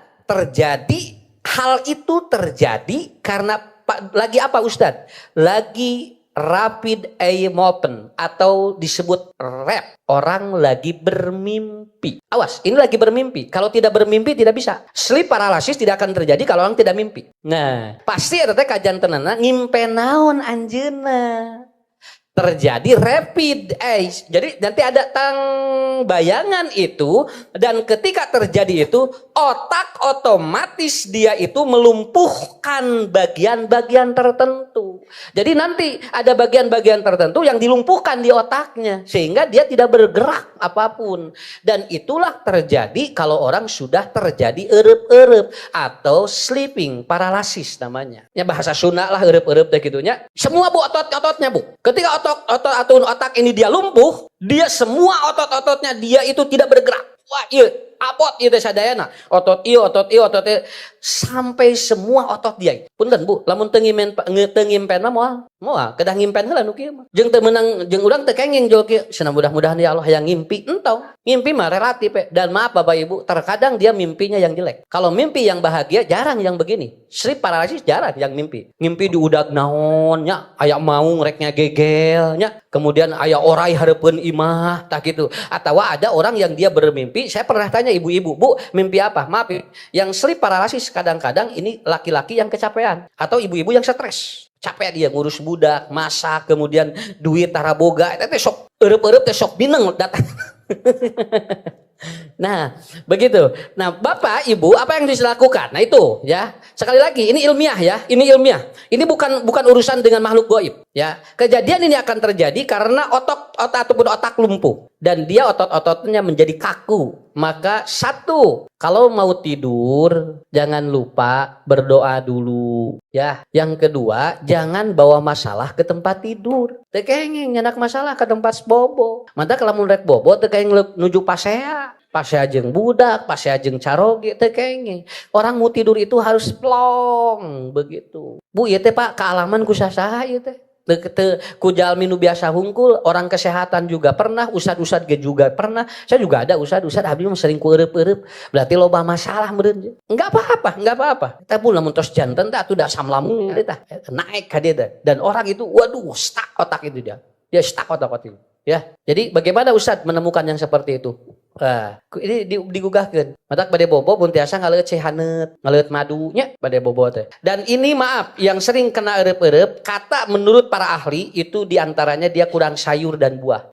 hal itu terjadi karena lagi apa Ustadz? Lagi rapid eye movement atau disebut REM. Orang lagi bermimpi. Awas, ini lagi bermimpi. Kalau tidak bermimpi tidak bisa. Sleep paralysis tidak akan terjadi kalau orang tidak mimpi. Nah, pasti ada teh kajian tenana ngimpe naon anjeunna. Terjadi rapid eye. Jadi nanti ada bayangan itu, dan ketika terjadi itu otak otomatis dia itu melumpuhkan bagian-bagian tertentu. Jadi nanti ada bagian-bagian tertentu yang dilumpuhkan di otaknya sehingga dia tidak bergerak apapun. Dan itulah terjadi kalau orang sudah terjadi erep-erep atau sleeping paralysis namanya. Ya bahasa Sunda lah erep-erep teh gitunya. Semua Bu otot-ototnya Bu. Ketika otak ini dia lumpuh, dia semua otot-ototnya dia itu tidak bergerak. Wah, iya, apot ieu teh sadayana. Otot ieu sampai semua otot dia. Punten Bu, lamun teu ngimpen mah moal kedah ngimpen heula nu kieu mah. Jeung teu meunang jeung urang teu kenging jol kieu. Cenah mudah-mudahan ya Allah hayang ngimpi. Entong, ngimpi mah relatif dan maaf Bapak Ibu, terkadang dia mimpinya yang jelek. Kalau mimpi yang bahagia jarang yang begini. Sleep paralysis jarang yang mimpi. Ngimpi diudag naon nya, aya maung rek ngegegel nya. Kemudian aya orai hareupeun imah tah gitu. Atawa ada orang yang dia bermimpi, saya pernah tanya ibu-ibu, Bu, mimpi apa? Maaf, yang sleep paralysis kadang-kadang ini laki-laki yang kecapean atau ibu-ibu yang stres. Capek dia ngurus budak, masak, kemudian duit taraboga, teh sok eueup-eueup teh sok bineng datang. Nah, begitu. Nah, Bapak, Ibu, apa yang bisa dilakukan? Nah, itu ya. Sekali lagi, ini ilmiah ya. Ini ilmiah. Ini bukan urusan dengan makhluk gaib, ya. Kejadian ini akan terjadi karena otak ataupun otak lumpuh dan dia otot-ototnya menjadi kaku. Maka satu, kalau mau tidur jangan lupa berdoa dulu, ya. Yang kedua, jangan bawa masalah ke tempat tidur. Teu kenging nyanak masalah ke tempat bobo. Mantap kalau mun rek bobo teu kenging nuju pasea. Pasea jeung budak, pasea jeung caroge teu kenging. Orang mau tidur itu harus plong begitu. Bu, ieu teh Pak kealaman ku saha ieu teh? Ku jalmi nu biasa hungkul, orang kesehatan juga pernah, ustad-ustad juga pernah. Saya juga ada ustad abdi mah sering ku eureup-eureup. Berarti loba masalah meureun. Enggak apa-apa. Tapi lamun tos janten teh atuh da samlamun tah naik ka dieu teh. Dan orang itu waduh stuck otak itu dia. Dia stuck otak itu. Ya. Jadi bagaimana Ustad menemukan yang seperti itu? Ini digugahkeun. Matak bade bobo mun tiasa ngaleut cehaneut, ngaleut madunya bade bobo teh. Dan ini maaf yang sering kena eueup-eueup, kata menurut para ahli itu diantaranya dia kurang sayur dan buah.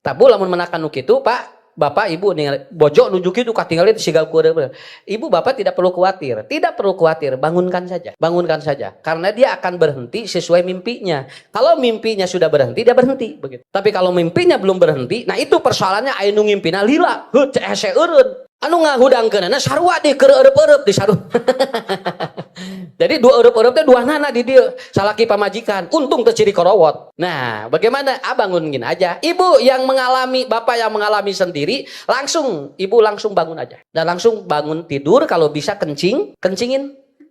Tabu lamun menakan nu kitu, Pak, Bapak, Ibu nih bojo nunjuk itu katinggalin sigal kurang. Ibu, Bapak tidak perlu khawatir, bangunkan saja, karena dia akan berhenti sesuai mimpinya. Kalau mimpinya sudah berhenti, dia berhenti begitu. Tapi kalau mimpinya belum berhenti, nah itu persoalannya aya nu ngimpina lila, heuh cese eureun. anu ngahudangkeunana sarua di keur eureup-eureup di saru. Jadi dua eureup-eureup teh dua nana di dieu, salaki pamajikan, untung teu ciri korowot. Nah, bagaimana? Bangunin aja. Ibu yang mengalami, bapak yang mengalami sendiri, langsung ibu langsung bangun aja. Dan langsung bangun tidur, kalau bisa kencingin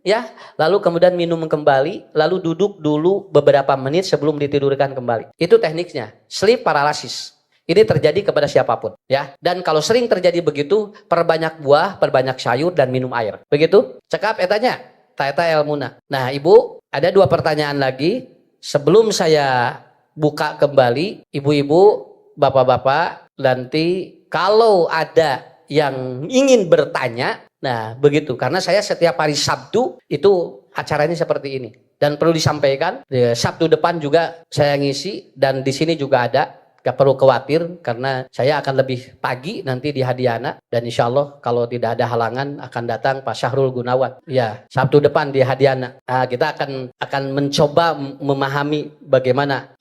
ya. Lalu kemudian minum kembali, lalu duduk dulu beberapa menit sebelum ditidurkan kembali. Itu tekniknya. Sleep paralysis. Ini terjadi kepada siapapun, ya. Dan kalau sering terjadi begitu, perbanyak buah, perbanyak sayur, dan minum air. Begitu? Cekap etanya, taeta ilmuna. Nah, ibu, ada dua pertanyaan lagi. Sebelum saya buka kembali, ibu-ibu, bapak-bapak, nanti kalau ada yang ingin bertanya, nah begitu. Karena saya setiap hari Sabtu, itu acaranya seperti ini. Dan perlu disampaikan, Sabtu depan juga saya ngisi, dan di sini juga ada. Gak perlu khawatir karena saya akan lebih pagi nanti di Hadiana, dan insya Allah kalau tidak ada halangan akan datang Pak Syahrul Gunawan ya Sabtu depan di Hadiana. Kita akan mencoba memahami bagaimana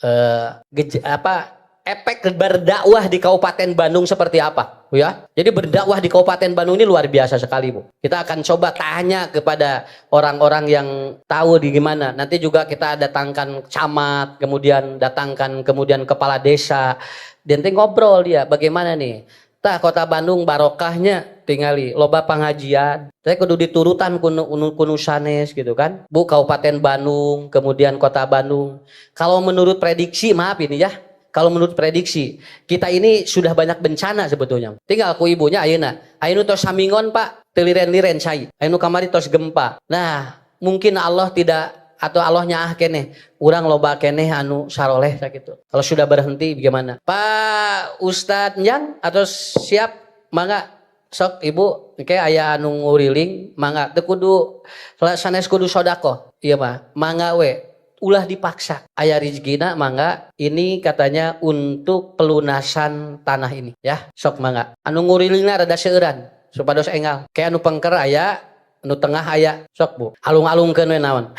efek berdakwah di Kabupaten Bandung seperti apa, ya. Jadi berdakwah di Kabupaten Bandung ini luar biasa sekali, Bu. Kita akan coba tanya kepada orang-orang yang tahu di gimana. Nanti juga kita datangkan camat, kemudian kepala desa, dan ngobrol dia bagaimana nih. Tah Kota Bandung barokahnya tingali loba pengajian. Saya kudu diturutan kunu sanes gitu kan. Bu, Kabupaten Bandung, kemudian Kota Bandung. Kalau menurut prediksi, maaf ini ya. Kalau menurut prediksi, kita ini sudah banyak bencana sebetulnya. Tinggal ku ibunya ayeuna tos samingon Pak, teliren-liren cai. Ayeuna kamari tos gempa. Nah, mungkin Allah tidak, atau Allah nyaah keneh, urang loba keneh anu saroleh sakitu. Kalau sudah berhenti bagaimana? Pak Ustadz Nyang atau siap mangga sok ibu kayak aya anu nguriling mangga teu kudu sanes kudu sodako. Iya mah, mangga we. Ulah dipaksa aya rizkina mangga, ini katanya untuk pelunasan tanah ini ya, sok mangga anu ngurilingna rada seueuran supados enggal kayak anu pengker aya anu tengah aya sok Bu alung-alungkeun we naon.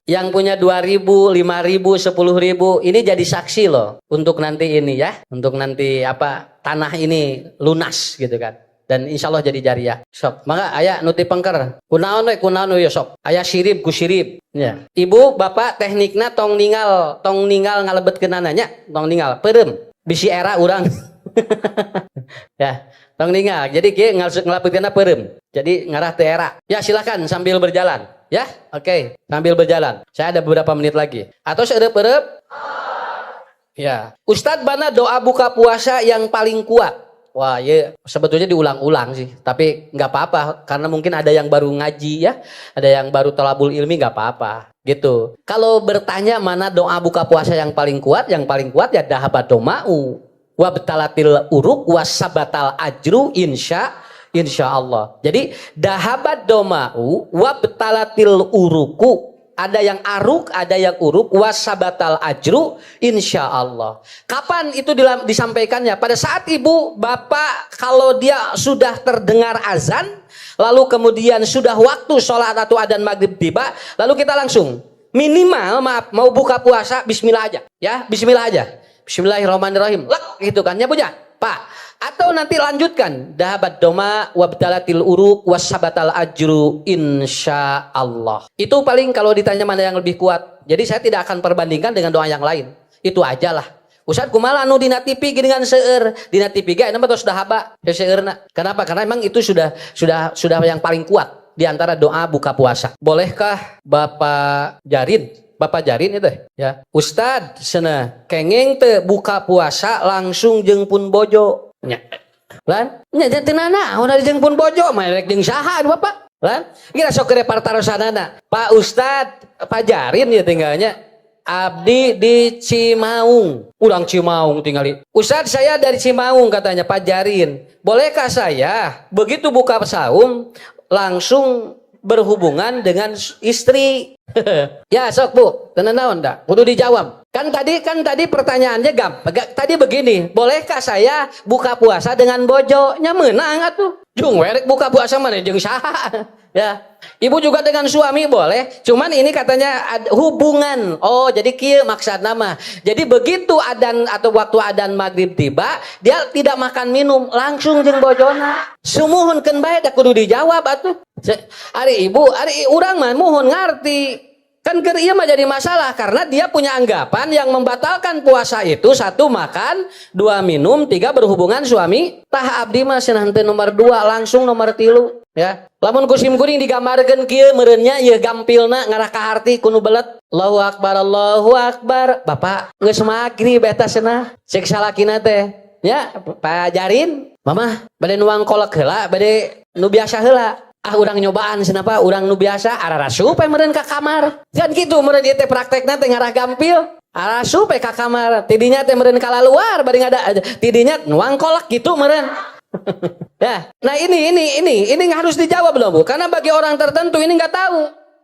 Yang punya 2.000, 5.000, 10.000 ini jadi saksi loh untuk nanti ini ya, untuk nanti tanah ini lunas gitu kan. Dan insya Allah jadi jariah. Sok, maka ayah nuti pengker. Kunaon we sok. Ayah sirip ku sirip. Ya. Ibu, bapak teknikna tong ningal ngalebet kenananya, tong ningal perem. Bisi era urang. Ya, tong ningal. Jadi kieu ngalapikeunna perem. Jadi ngarah teu era. Ya, silakan sambil berjalan. Ya, oke. Sambil berjalan. Saya ada beberapa menit lagi. Atau seureup-eureup? Ya. Ustadz, mana doa buka puasa yang paling kuat? Wah, ya sebetulnya diulang-ulang sih, tapi nggak apa-apa karena mungkin ada yang baru ngaji ya, ada yang baru thalabul ilmi, nggak apa-apa gitu. Kalau bertanya mana doa buka puasa yang paling kuat ya dahabat doma'u wa betalatil uruk wa sabatal ajru insya Allah. Jadi dahabat doma'u wa betalatil uruku, ada yang aruk, ada yang uruk, wasabatal ajru insya Allah. Kapan itu disampaikannya? Pada saat ibu, bapak, kalau dia sudah terdengar azan, lalu kemudian sudah waktu sholat atau adzan maghrib tiba, lalu kita langsung minimal mau buka puasa, bismillah aja, ya, bismillah aja, bismillahirrahmanirrahim, lek gitu kan, ya punya, Pak. Atau nanti lanjutkan dahabat doma wabdalatil uruk wasabatal ajru insya Allah. Itu paling kalau ditanya mana yang lebih kuat. Jadi saya tidak akan perbandingkan dengan doa yang lain. Itu aja lah. Ustaz kumaha anu dina TV dengan seueur, dina TV ge nama tos dahaba seueurna. Kenapa? Karena memang itu sudah yang paling kuat di antara doa buka puasa. Bolehkah Bapak Jarin itu ya. Ustaz cenah kenging teu buka puasa langsung jeung pun bojo. Nya. Lan, nya teu naon ari jeung pun bojo mah rek jeung saha Bapak? Lan, kira sok ke partarosanana. Pak Ustad, Pak Jarin ya tinggalnya. Abdi di Cimaung. Ulang Cimaung tinggali. Ustad saya dari Cimaung katanya Pak Jarin. Bolehkah saya begitu buka saum langsung berhubungan dengan istri. Ya sok Bu, tenang naon dah, kudu dijawab. Kan tadi pertanyaannya tadi begini, bolehkah saya buka puasa dengan bojo? Nya meunang atuh. Jung werek buka puasa mana jeung saha? Ya. Ibu juga dengan suami boleh, cuman ini katanya hubungan. Oh, jadi kieu maksudna mah. Jadi begitu adzan atau waktu adzan maghrib tiba, dia tidak makan minum, langsung jeung bojona. Sumuhunkeun bae da kudu dijawab atuh. Ari ibu, ari urang mah muhun ngarti. Kan keur ieu mah jadi masalah karena dia punya anggapan yang membatalkan puasa itu 1 makan, 2 minum, 3 berhubungan suami. Tah abdi mah cenah henteu nomor 2, langsung nomor 3 ya. Lamun kusim kuring digambarkeun kieu meureun nya ieu gampilna ngarah ka harti kudu belet. Allahu akbar, Allahu akbar. Bapak geus magrib eta cenah. Cek salakina teh, nya pajarin, Mama bade nuang kolak heula, bade nu biasa heula. Urang nyobaan senapa urang nu biasa ararasu pe meureun ka kamar. Kan kitu meureun ieu teh praktekna teh ngarah gampil. Ararasu pe ka kamar, tidinya teh meureun kalaluar bari ngada tidinya nuang kolak gitu meureun. Ya. Nah ini harus dijawab loh Bu, karena bagi orang tertentu ini nggak tahu.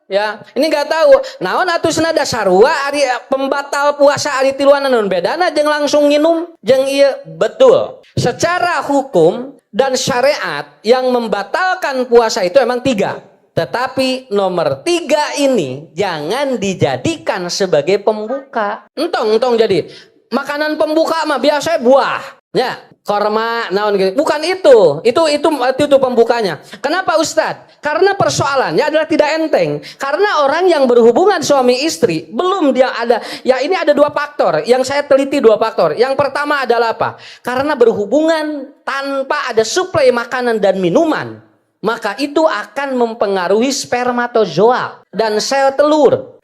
Ya, ini nggak tahu. Naon atuh cenah dasarua ari pembatal puasa ari tiluan naon bedana jeung langsung nginum jeung ieu betul. Secara hukum dan syariat yang membatalkan puasa itu emang 3. Tetapi nomor 3 ini jangan dijadikan sebagai pembuka. Entong jadi makanan pembuka mah biasanya buah. Ya, korma naon gitu. Bukan itu. Itu pembukanya. Kenapa Ustadz? Karena persoalannya adalah tidak enteng. Karena orang yang berhubungan suami istri belum dia ada. Ya ini ada 2 faktor. Yang saya teliti 2 faktor. Yang pertama adalah apa? Karena berhubungan tanpa ada suplai makanan dan minuman, maka itu akan mempengaruhi spermatozoa dan sel telur.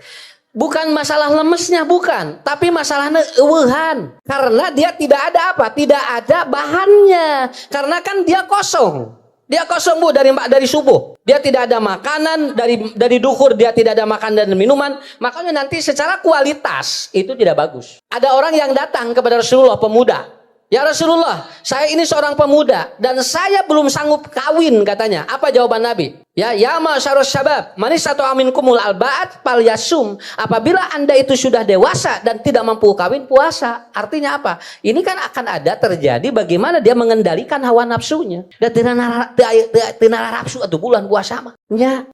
Bukan masalah lemesnya, bukan, tapi masalahnya eueuhan. Karena dia tidak ada apa? Tidak ada bahannya. Karena kan dia kosong. Dia kosong Bu dari subuh. Dia tidak ada makanan dari duhur, dia tidak ada makanan dan minuman. Makanya nanti secara kualitas itu tidak bagus. Ada orang yang datang kepada Rasulullah pemuda. Ya Rasulullah, saya ini seorang pemuda dan saya belum sanggup kawin katanya. Apa jawaban Nabi? Ya ma'syarus syabab, man istata'a minkumul alba'at falyasum. Apabila Anda itu sudah dewasa dan tidak mampu kawin, puasa. Artinya apa? Ini kan akan ada terjadi bagaimana dia mengendalikan hawa nafsunya. Dan tina nafsu atau bulan puasa mah. Nya.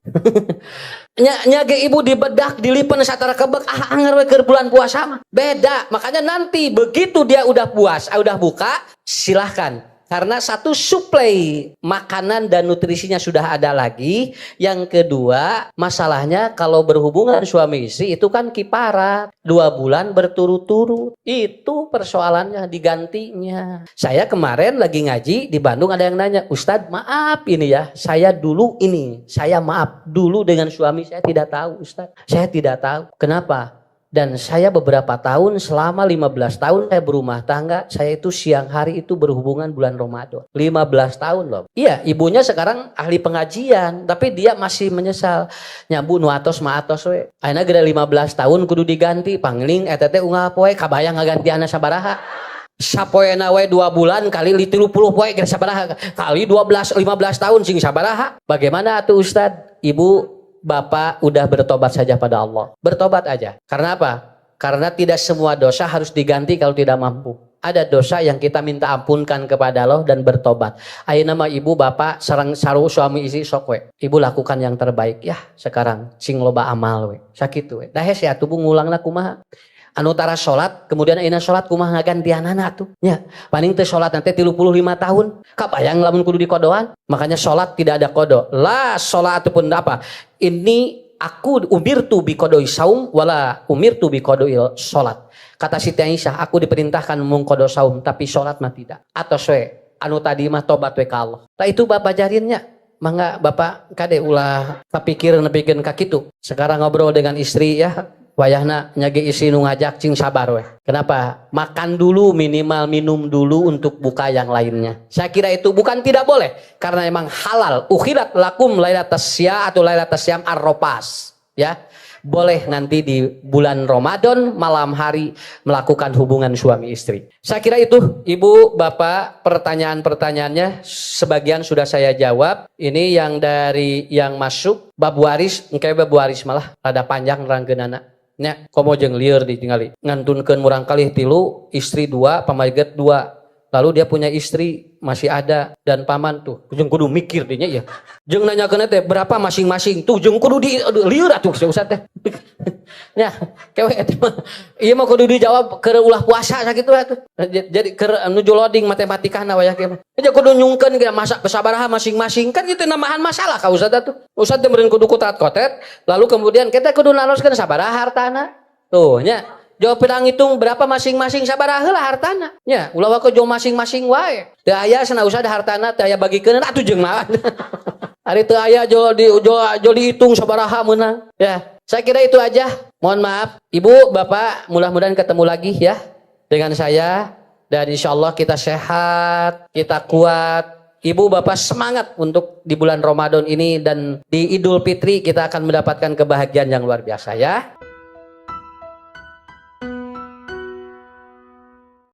Nya ge ibu dibedak, dilipen satara kebek anger we keur bulan puasa mah. Beda. Makanya nanti begitu dia udah puasa, udah buka, silahkan. Karena satu suplai makanan dan nutrisinya sudah ada lagi. Yang kedua, masalahnya kalau berhubungan suami istri itu kan kiparat 2 bulan berturut-turut. Itu persoalannya, digantinya. Saya kemarin lagi ngaji di Bandung, ada yang nanya, Ustadz maaf ini ya, saya maaf dulu dengan suami saya tidak tahu Ustadz. Saya tidak tahu. Kenapa? Dan saya beberapa tahun, selama 15 tahun saya berumah tangga, saya itu siang hari itu berhubungan bulan Ramadan. 15 tahun loh. Iya, ibunya sekarang ahli pengajian, tapi dia masih menyesal. Nyabu nu atos ma atos we. Ayeuna geus 15 tahun kudu diganti, pangling eta teh unggal poe kabayang ngagantianna sabaraha. Sapoena we 2 bulan kali 30 poe geus sabaraha? Kali 15 tahun sing sabaraha? Bagaimana atuh Ustadz? Ibu Bapak udah bertobat saja pada Allah. Bertobat aja. Karena apa? Karena tidak semua dosa harus diganti kalau tidak mampu. Ada dosa yang kita minta ampunkan kepada Allah dan bertobat. Ayeuna mah ibu bapak sareng saru suami istri sok we. Ibu lakukan yang terbaik ya sekarang. Sing loba amal we. Sakitu we. Dah ya tubuh ngulangna kumaha? Anu tara salat kemudian ayeuna salat kumaha ngagantianana tuh nya paling teh salat nanti 35 tahun kabayang lamun kudu dikodoan. Makanya salat tidak ada kodo la salat ataupun apa ini aku umirtu bi qodoi saum wala umirtu bi qodoi salat. Kata Siti Aisyah, aku diperintahkan mengkodo saum tapi salat mah tidak. Atau we anu tadi mah tobat we ka Allah. Tah itu bapak jarinnya mangga bapak kade ulah kapikir nepikeun ka kitu. Sekarang ngobrol dengan istri ya. Wayahna nyage isi nu ngajak cing sabar weh. Kenapa? Makan dulu, minimal minum dulu untuk buka yang lainnya. Saya kira itu bukan tidak boleh, karena emang halal. Ukhirat lakum lailatas sya atau lailatas syam ar-ropas. Ya. boleh nanti di bulan Ramadan malam hari melakukan hubungan suami istri. Saya kira itu Ibu, Bapak, pertanyaan-pertanyaannya sebagian sudah saya jawab. Ini yang dari yang masuk bab waris, engke bab waris malah rada panjang ranggeunana. Nya, komo jeung lieur ditinggali. Ngantunkeun murang kalih 3, istri 2, pamajiget 2. Lalu dia punya istri masih ada dan paman tuh jeung kudu mikir dinya ya. Jeung nanyakeun teh berapa masing-masing tuh jeung kudu di lieur atuh Ustaz teh. Nya, kewe eta mah ieu mah kudu dijawab keur ulah puasa sakitu atuh. Jadi keur nuju loading matematikana we ya. Aja kudu nyungkeun ge masak sabaraha masing-masing kan kitu namahan masalah ka Ustaz atuh. Ustaz teh meureun kudu kotet-kotet lalu kemudian kita kudu naroskeun sabaraha hartana. Tuh nya. Jauh pirang hitung berapa masing-masing sabaraha heula hartana. Nya, ulah wae jauh masing-masing wae. Teu aya cenah usah hartana teu aya bagikeun atuh jeung naon. Ari teu aya jauh dihitung sabaraha meunang. Ya, saya kira itu aja. Mohon maaf, Ibu, Bapak, mudah-mudahan ketemu lagi ya dengan saya dan insyaallah kita sehat, kita kuat. Ibu, Bapak semangat untuk di bulan Ramadan ini dan di Idul Fitri kita akan mendapatkan kebahagiaan yang luar biasa ya.